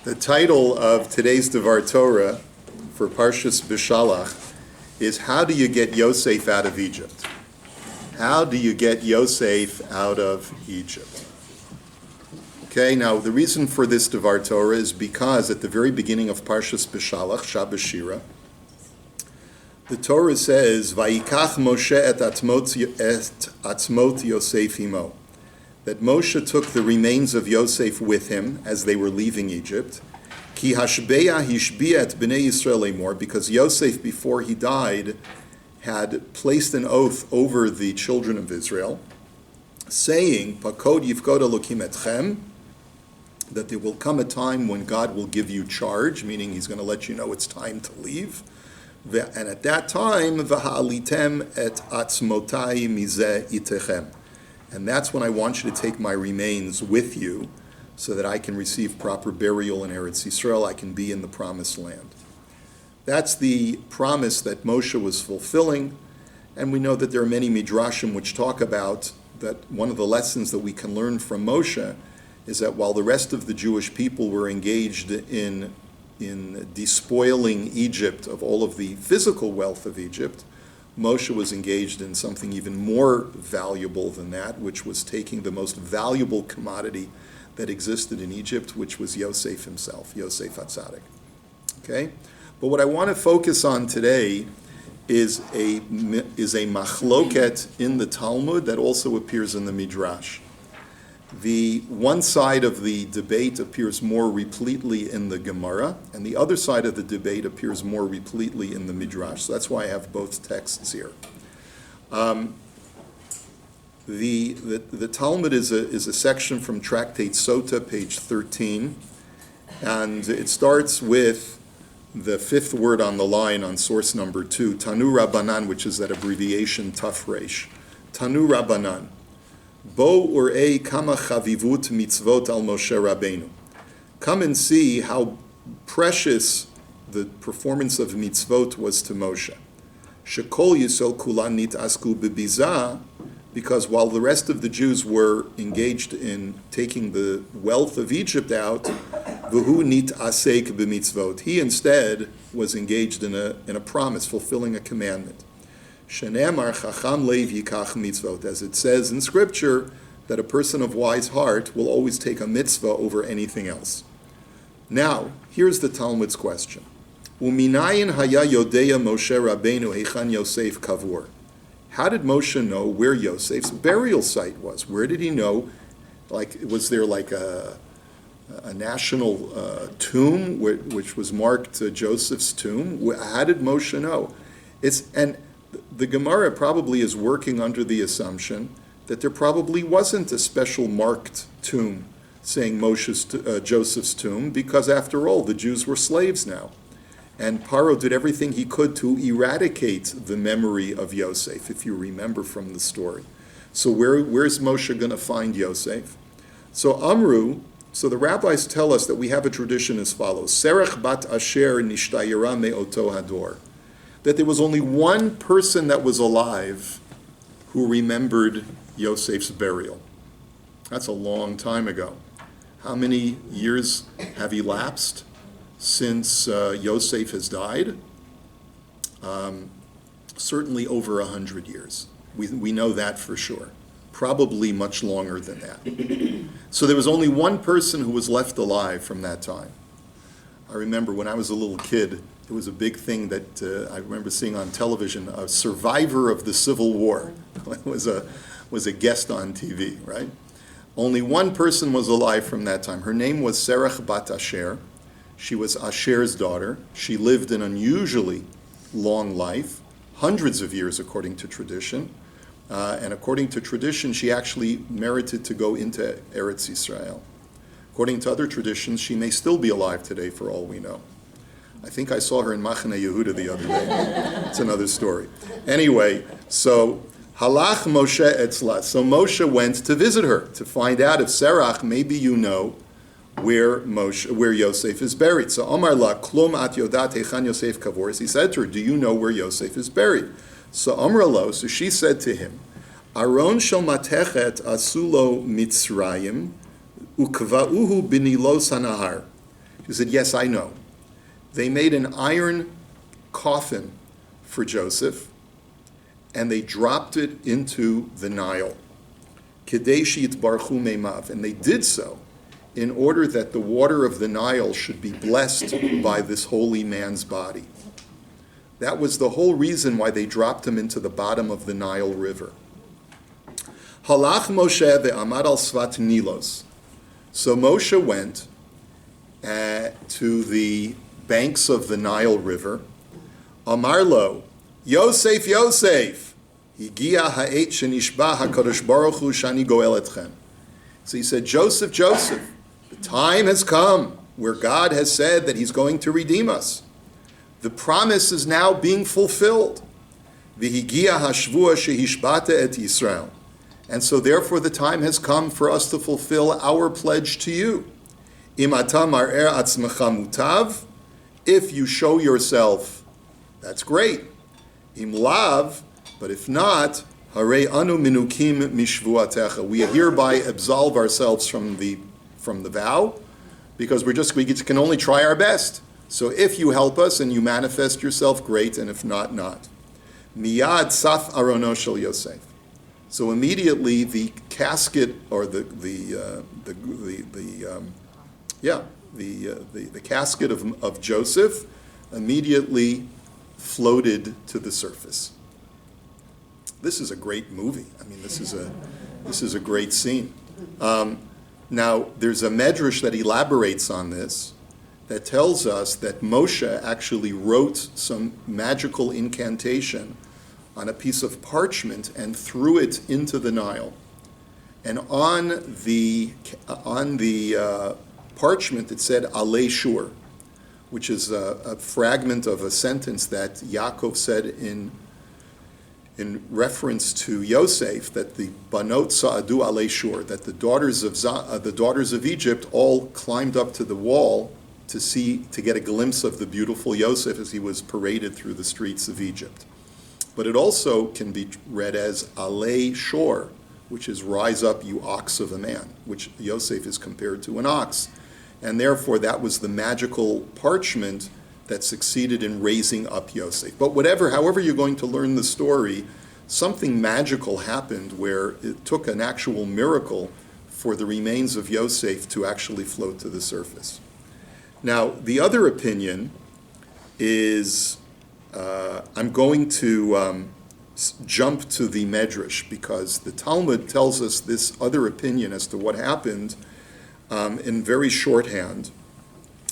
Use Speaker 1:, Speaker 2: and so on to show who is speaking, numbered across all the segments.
Speaker 1: The title of today's Devar Torah for Parshas Bishalach is How do you get Yosef out of Egypt? How do you get Yosef out of Egypt? Okay, now the reason for this Devar Torah is because at the very beginning of Parshas Bishalach, Shabbos Shira, the Torah says, Vayikach Moshe et atzmot Yosef imo. That Moshe took the remains of Yosef with him as they were leaving Egypt. Ki hashbeya hishbiya et bnei Yisrael emor, because Yosef, before he died, had placed an oath over the children of Israel, saying, Pakod yivkod Elokim etchem, that there will come a time when God will give you charge, meaning he's going to let you know it's time to leave. And at that time, v'ha'alitem et atzmotai mizeh itechem. And that's when I want you to take my remains with you so that I can receive proper burial in Eretz Yisrael, I can be in the promised land. That's the promise that Moshe was fulfilling, and we know that there are many midrashim which talk about that one of the lessons that we can learn from Moshe is that while the rest of the Jewish people were engaged in despoiling Egypt of all of the physical wealth of Egypt, Moshe was engaged in something even more valuable than that, which was taking the most valuable commodity that existed in Egypt, which was Yosef himself, Yosef HaTzadik. Okay? But what I want to focus on today is a machloket in the Talmud that also appears in the Midrash. The one side of the debate appears more repletely in the Gemara, and the other side of the debate appears more repletely in the Midrash. So that's why I have both texts here. The Talmud is a section from Tractate Sota, page 13, and it starts with the fifth word on the line on source number 2, Tanu Rabbanan, which is that abbreviation Taf Resh. Tanu Rabbanan. Bo urei kama chavivut mitzvot al Moshe Rabbeinu. Come and see how precious the performance of mitzvot was to Moshe. Shekol Yisrael kulan nitasku bebizah, because while the rest of the Jews were engaged in taking the wealth of Egypt out, v'hu nitasek b'mitzvot. He instead was engaged in a promise, fulfilling a commandment. Shenemar chacham leiv yikach mitzvot, as it says in Scripture that a person of wise heart will always take a mitzvah over anything else. Now, here's the Talmud's question: Uminayin haya yodeya Moshe Rabbeinu heichan Yosef kavur? How did Moshe know where Yosef's burial site was? Where did he know? Was there like a national tomb which was marked Joseph's tomb? How did Moshe know? The Gemara probably is working under the assumption that there probably wasn't a special marked tomb saying Joseph's tomb, because after all, the Jews were slaves now. And Paro did everything he could to eradicate the memory of Yosef, if you remember from the story. So where's Moshe going to find Yosef? So the rabbis tell us that we have a tradition as follows: Serach bat asher nishtayira me'oto hador. That there was only one person that was alive who remembered Yosef's burial. That's a long time ago. How many years have elapsed since Yosef has died? Certainly over 100 years. We know that for sure. Probably much longer than that. So there was only one person who was left alive from that time. I remember when I was a little kid, it was a big thing that I remember seeing on television. A survivor of the Civil War was a guest on TV, right? Only one person was alive from that time. Her name was Serach bat Asher. She was Asher's daughter. She lived an unusually long life, hundreds of years according to tradition. And according to tradition, she actually merited to go into Eretz Yisrael. According to other traditions, she may still be alive today for all we know. I think I saw her in Machane Yehuda the other day. It's another story. Anyway, so Halach Moshe etzla. So Moshe went to visit her to find out if Serach, maybe you know where Yosef is buried. So Omar la klum at yodat hechan Yosef kavor. He said to her, do you know where Yosef is buried? So Omar lo, so she said to him, Aron shel matechet asulo Mitzrayim ukva'uhu binilos hanahar. She said, yes, I know. They made an iron coffin for Joseph, and they dropped it into the Nile. Kedeshi Yitbarchu Meimav. And they did so in order that the water of the Nile should be blessed by this holy man's body. That was the whole reason why they dropped him into the bottom of the Nile River. Halach Moshe ve'amad al svat Nilos. So Moshe went to the banks of the Nile River. Amar lo, Yosef, Yosef, higia ha'et shenishba hakadosh baruch hu shani goel etchem. So he said, Joseph, Joseph, the time has come where God has said that he's going to redeem us. The promise is now being fulfilled. V'higia hashvua shehishbata et Yisrael. And so therefore the time has come for us to fulfill our pledge to you. Im ata mar'er atzmecha mutav, if you show yourself, that's great. Im lav, but if not, harei anu minukim mishvuatecha. We hereby absolve ourselves from the vow, because we can only try our best. So if you help us and you manifest yourself, great, and if not, not. Miyad saf arono shel Yosef. So immediately the casket, or the casket of Joseph immediately floated to the surface. This is a great movie. I mean, this is a great scene. Now, there's a medrash that elaborates on this, that tells us that Moshe actually wrote some magical incantation on a piece of parchment and threw it into the Nile. And on the parchment it said Alei Shur, which is a fragment of a sentence that Yaakov said in reference to Yosef, that the Banot Sa'adu Alei Shur, that the daughters of Egypt all climbed up to the wall to get a glimpse of the beautiful Yosef as he was paraded through the streets of Egypt. But it also can be read as Alei Shor, which is rise up, you ox of a man, which Yosef is compared to an ox. And therefore that was the magical parchment that succeeded in raising up Yosef. But however you're going to learn the story, something magical happened where it took an actual miracle for the remains of Yosef to actually float to the surface. Now, the other opinion is, I'm going to jump to the Medrash, because the Talmud tells us this other opinion as to what happened in very shorthand.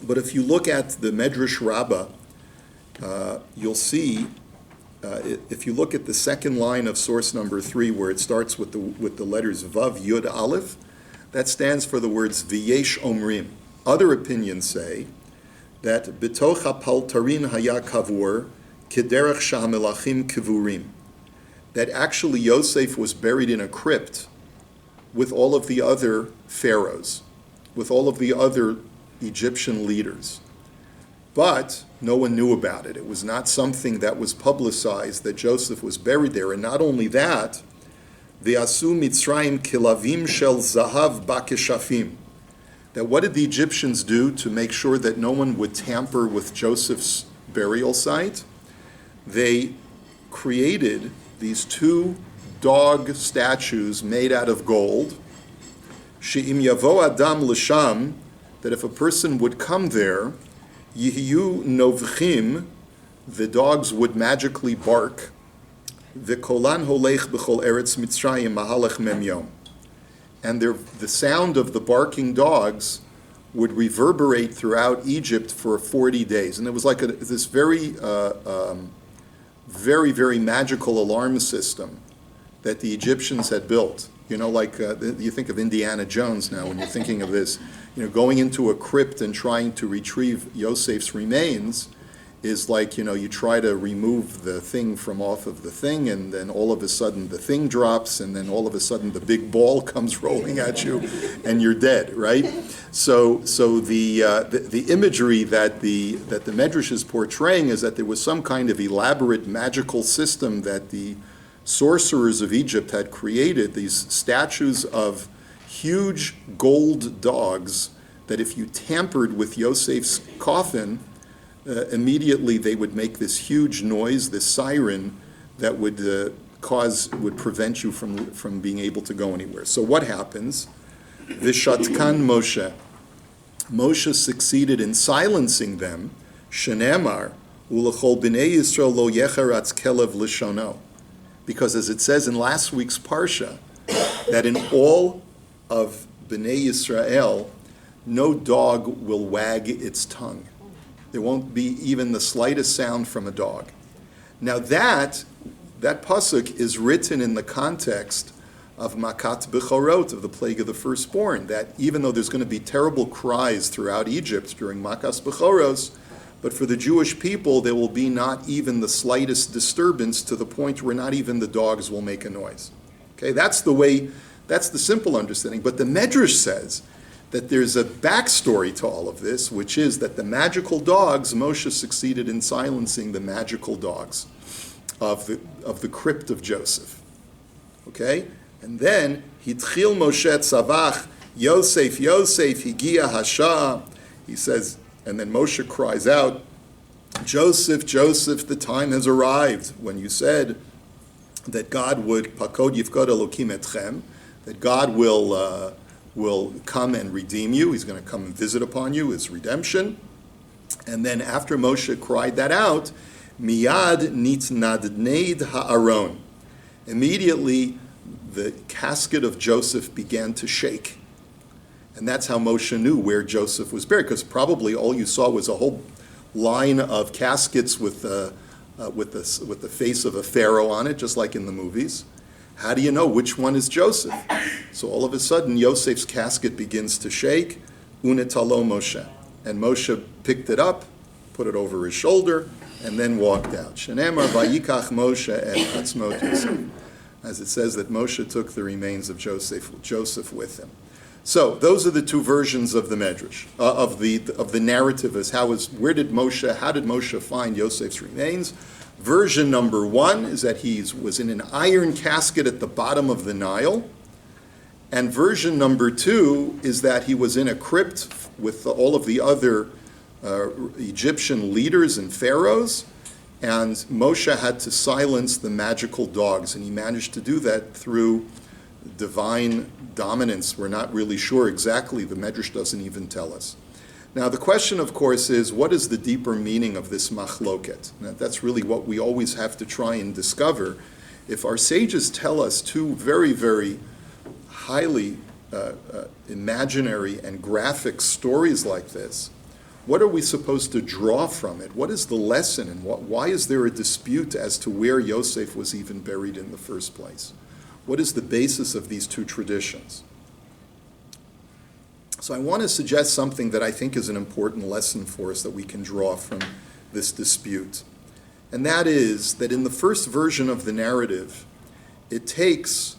Speaker 1: But if you look at the Medrash Rabbah, you'll see, if you look at the second line of source number 3, where it starts with the letters Vav Yud Aleph, that stands for the words V'yesh Omrim. Other opinions say that B'toch HaPaltarin Haya Kavur Kederech Shahamelachim Kivurim, that actually Yosef was buried in a crypt with all of the other pharaohs, with all of the other Egyptian leaders. But no one knew about it. It was not something that was publicized that Joseph was buried there. And not only that, V'asu Mitzrayim Kilavim Shel Zahav Bakeshafim, that what did the Egyptians do to make sure that no one would tamper with Joseph's burial site? They created these 2 dog statues made out of gold. She'im yavo adam l'sham, that if a person would come there, yihiyu novchim, the dogs would magically bark. V'kolan holech b'chol eretz Mitzrayim mahalech mem yom. And the sound of the barking dogs would reverberate throughout Egypt for 40 days. And it was like this very, very magical alarm system that the Egyptians had built. You know, like you think of Indiana Jones now when you're thinking of this. You know, going into a crypt and trying to retrieve Yosef's remains is like, you know, you try to remove the thing from off of the thing, and then all of a sudden the thing drops, and then all of a sudden the big ball comes rolling at you, and you're dead, right? So the imagery that the Medrash is portraying is that there was some kind of elaborate magical system that the sorcerers of Egypt had created, these statues of huge gold dogs that if you tampered with Yosef's coffin, immediately they would make this huge noise, this siren, that would prevent you from being able to go anywhere. So what happens? Vishatkan Moshe. Moshe succeeded in silencing them. Shenemar ulachol b'nei Yisrael lo yecharatz kelev lishono. Because as it says in last week's parsha, that in all of b'nei Yisrael, no dog will wag its tongue. There won't be even the slightest sound from a dog. Now that pasuk is written in the context of Makat Bechorot, of the plague of the firstborn, that even though there's going to be terrible cries throughout Egypt during Makas Bechoros, but for the Jewish people there will be not even the slightest disturbance, to the point where not even the dogs will make a noise. Okay, that's the simple understanding. But the Medrash says that there's a backstory to all of this, which is that the magical dogs, Moshe succeeded in silencing the magical dogs of the crypt of Joseph. Okay? And then, Hitchil Moshe tzavach, Yosef, Higia Hasha. He says, and then Moshe cries out, Joseph, the time has arrived, when you said that God would, Pakod Yifkod Elokim Etchem, that God will come and redeem you. He's going to come and visit upon you, his redemption. And then after Moshe cried that out, Miyad nitnadneid ha'aron. Immediately, the casket of Joseph began to shake. And that's how Moshe knew where Joseph was buried, because probably all you saw was a whole line of caskets with the face of a pharaoh on it, just like in the movies. How do you know which one is Joseph? So all of a sudden, Yosef's casket begins to shake. Unetalo Moshe. And Moshe picked it up, put it over his shoulder, and then walked out. Shenemar vayikach Moshe et atzmot Yosef. As it says that Moshe took the remains of Joseph with him. So those are the two versions of the Medrash, of the narrative as how did Moshe find Yosef's remains? Version number one is that he was in an iron casket at the bottom of the Nile. And version number two is that he was in a crypt with all of the other Egyptian leaders and pharaohs, and Moshe had to silence the magical dogs, and he managed to do that through divine dominance. We're not really sure exactly. The Medrash doesn't even tell us. Now, the question, of course, is what is the deeper meaning of this machloket? Now, that's really what we always have to try and discover. If our sages tell us two very, very highly imaginary and graphic stories like this, what are we supposed to draw from it? What is the lesson, and why is there a dispute as to where Yosef was even buried in the first place? What is the basis of these two traditions? So I want to suggest something that I think is an important lesson for us that we can draw from this dispute. And that is that in the first version of the narrative, it takes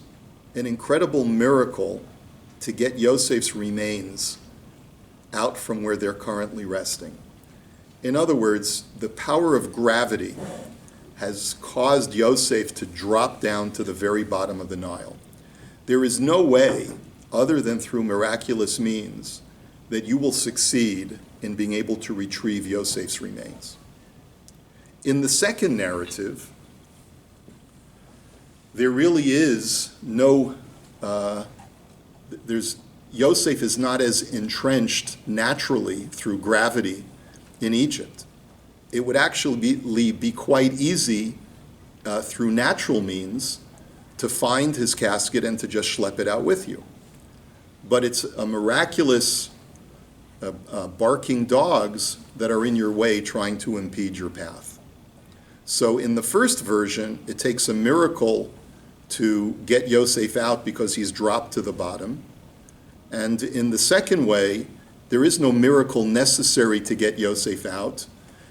Speaker 1: an incredible miracle to get Yosef's remains out from where they're currently resting. In other words, the power of gravity has caused Yosef to drop down to the very bottom of the Nile. There is no way, other than through miraculous means, that you will succeed in being able to retrieve Yosef's remains. In the second narrative, there really is no, Yosef is not as entrenched naturally through gravity in Egypt. It would actually be quite easy through natural means to find his casket and to just schlep it out with you. But it's a miraculous barking dogs that are in your way trying to impede your path. So in the first version, it takes a miracle to get Yosef out because he's dropped to the bottom. And in the second way, there is no miracle necessary to get Yosef out.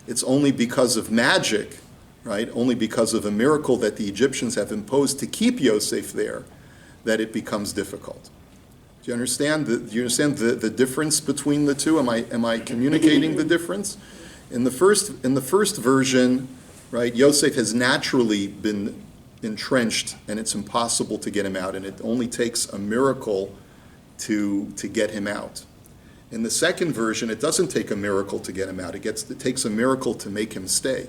Speaker 1: It's only because of magic, right? Only because of a miracle that the Egyptians have imposed to keep Yosef there that it becomes difficult. Do you understand the difference between the two? Am I communicating the difference? In the first version, right, Yosef has naturally been entrenched and it's impossible to get him out, and it only takes a miracle to get him out. In the second version, it doesn't take a miracle to get him out. It takes a miracle to make him stay.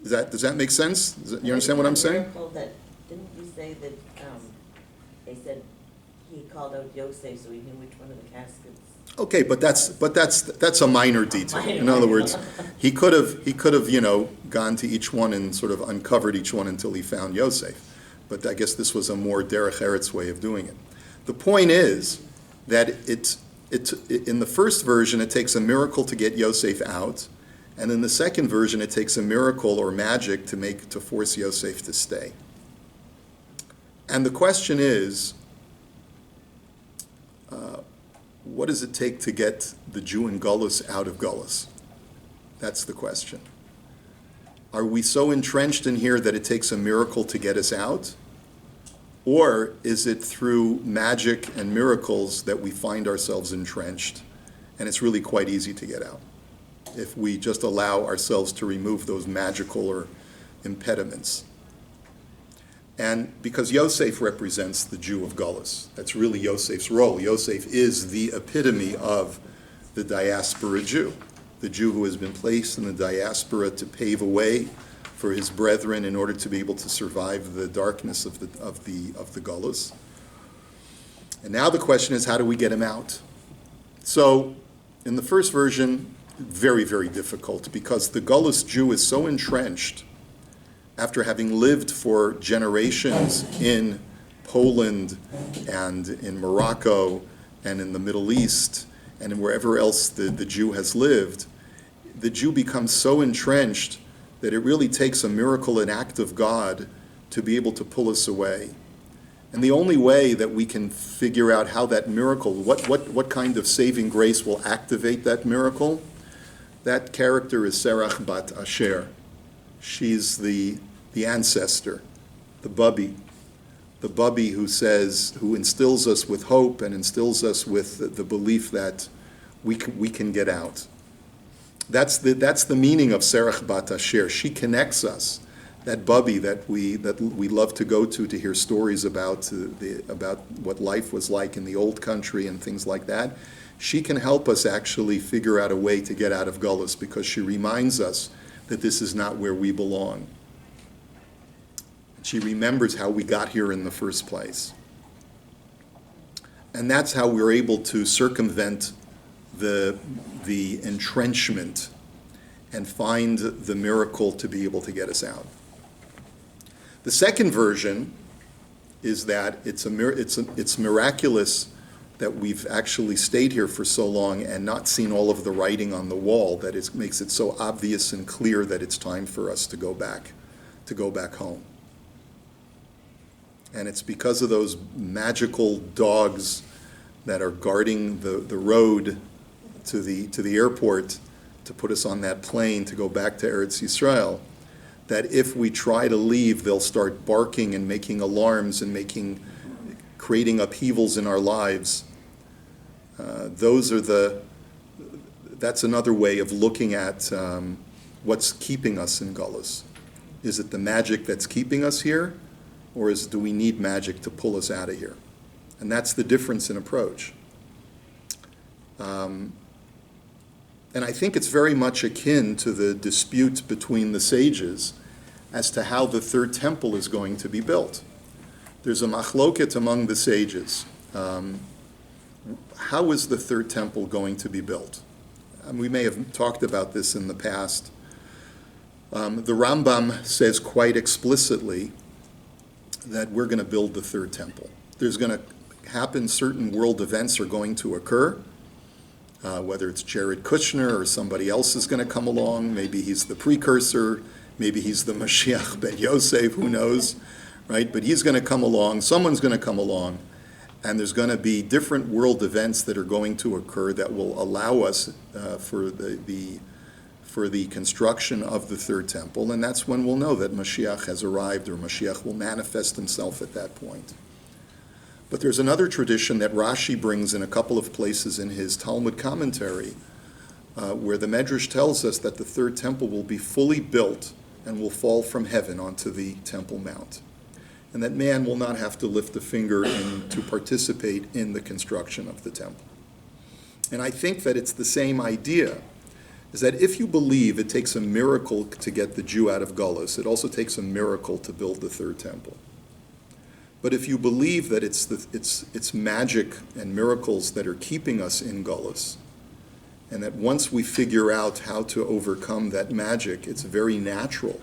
Speaker 1: Does that make sense? You understand what I'm saying?
Speaker 2: Miracle that, didn't you say that they said he called out Yosef so he knew which one of the caskets?
Speaker 1: Okay, but that's a minor detail. In other words, he could have gone to each one and sort of uncovered each one until he found Yosef. But I guess this was a more derech eretz way of doing it. The point is that it's in the first version it takes a miracle to get Yosef out, and in the second version it takes a miracle or magic to force Yosef to stay. And the question is, what does it take to get the Jew in Gullus out of Gullus? That's the question. Are we so entrenched in here that it takes a miracle to get us out? Or is it through magic and miracles that we find ourselves entrenched, and it's really quite easy to get out if we just allow ourselves to remove those magical or impediments? And because Yosef represents the Jew of Gullus, that's really Yosef's role. Yosef is the epitome of the diaspora Jew, the Jew who has been placed in the diaspora to pave a way for his brethren in order to be able to survive the darkness of the Gullus. And now the question is, how do we get him out? So, in the first version, very, very difficult, because the Gullus Jew is so entrenched after having lived for generations in Poland and in Morocco and in the Middle East and in wherever else the Jew has lived, the Jew becomes so entrenched that it really takes a miracle, an act of God, to be able to pull us away. And the only way that we can figure out how that miracle, what kind of saving grace will activate that miracle, that character is Serach bat Asher. She's the ancestor, the bubby who instills us with hope and instills us with the belief that we can get out. That's the meaning of Serach bat Asher. She connects us. That bubby that we love to go to hear stories about what life was like in the old country and things like that. She can help us actually figure out a way to get out of Gullus, because she reminds us that this is not where we belong. She remembers how we got here in the first place. And that's how we're able to circumvent the entrenchment and find the miracle to be able to get us out. The second version is that it's miraculous that we've actually stayed here for so long and not seen all of the writing on the wall, that it makes it so obvious and clear that it's time for us to go back home. And it's because of those magical dogs that are guarding the road to the airport to put us on that plane to go back to Eretz Yisrael, that if we try to leave, they'll start barking and making alarms and creating upheavals in our lives. That's another way of looking at what's keeping us in Gullus. Is it the magic that's keeping us here, or do we need magic to pull us out of here? And that's the difference in approach. And I think it's very much akin to the dispute between the sages as to how the third temple is going to be built. There's a machloket among the sages. How is the third temple going to be built? We may have talked about this in the past. The Rambam says quite explicitly that we're going to build the third temple. There's going to happen, certain world events are going to occur, whether it's Jared Kushner or somebody else is going to come along. Maybe he's the precursor, maybe he's the Mashiach ben Yosef, who knows, right? But he's going to come along, someone's going to come along, and there's going to be different world events that are going to occur that will allow us for the construction of the third temple, and that's when we'll know that Mashiach has arrived, or Mashiach will manifest himself at that point. But there's another tradition that Rashi brings in a couple of places in his Talmud commentary, where the Medrash tells us that the third temple will be fully built and will fall from heaven onto the Temple Mount, and that man will not have to lift a finger to participate in the construction of the temple. And I think that it's the same idea, is that if you believe it takes a miracle to get the Jew out of Gullus, it also takes a miracle to build the third temple. But if you believe that it's magic and miracles that are keeping us in Gullus, and that once we figure out how to overcome that magic, it's very natural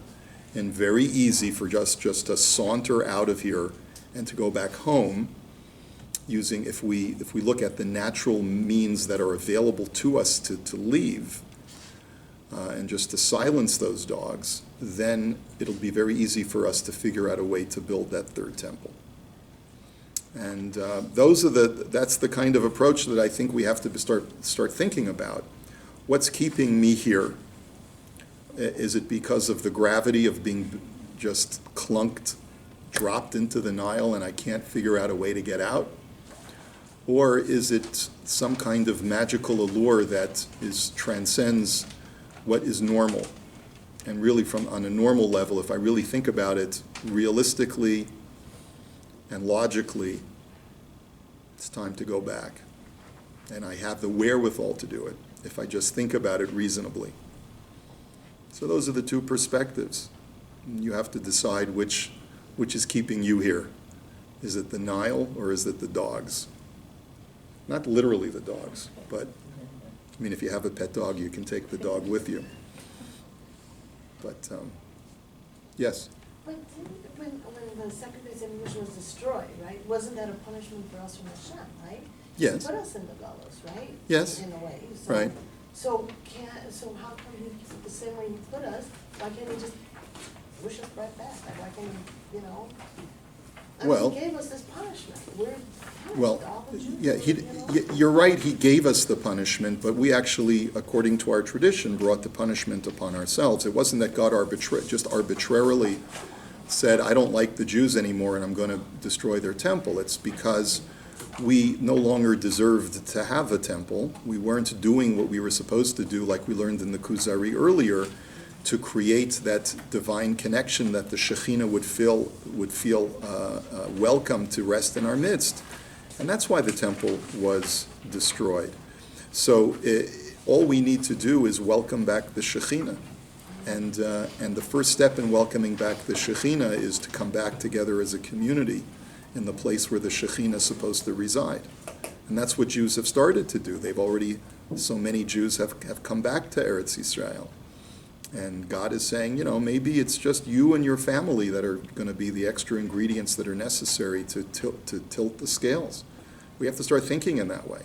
Speaker 1: and very easy for just to saunter out of here and to go back home, using, if we look at the natural means that are available to us to leave, and just to silence those dogs, then it'll be very easy for us to figure out a way to build that third temple. And that's the kind of approach that I think we have to start thinking about. What's keeping me here? Is it because of the gravity of being just dropped into the Nile, and I can't figure out a way to get out? Or is it some kind of magical allure that transcends what is normal? And really, on a normal level, if I really think about it realistically and logically, it's time to go back. And I have the wherewithal to do it if I just think about it reasonably. So those are the two perspectives. You have to decide which is keeping you here. Is it the Nile or is it the dogs? Not literally the dogs, but I mean, if you have a pet dog, you can take the dog with you. But yes.
Speaker 3: But when the second base ammunition was destroyed, right, wasn't that a punishment for us from Hashem, right?
Speaker 1: Yes.
Speaker 3: He put us in the gallows, right?
Speaker 1: Yes.
Speaker 3: In a way. So,
Speaker 1: Right.
Speaker 3: So how come he, the same way he put us, why can't he just wish us right back? Like, why can't he, I mean,
Speaker 1: Well-
Speaker 3: he gave us this punishment. We're punished,
Speaker 1: Well,
Speaker 3: all the Jews,
Speaker 1: yeah, you're right, he gave us the punishment, but we actually, according to our tradition, brought the punishment upon ourselves. It wasn't that God just arbitrarily said, I don't like the Jews anymore and I'm going to destroy their temple. It's because we no longer deserved to have a temple. We weren't doing what we were supposed to do, like we learned in the Kuzari earlier, to create that divine connection that the Shekhinah would feel welcome to rest in our midst. And that's why the temple was destroyed. So all we need to do is welcome back the Shekhinah. And the first step in welcoming back the Shekhinah is to come back together as a community in the place where the Shekhinah is supposed to reside. And that's what Jews have started to do. So many Jews have come back to Eretz Yisrael. And God is saying, maybe it's just you and your family that are going to be the extra ingredients that are necessary to tilt the scales. We have to start thinking in that way.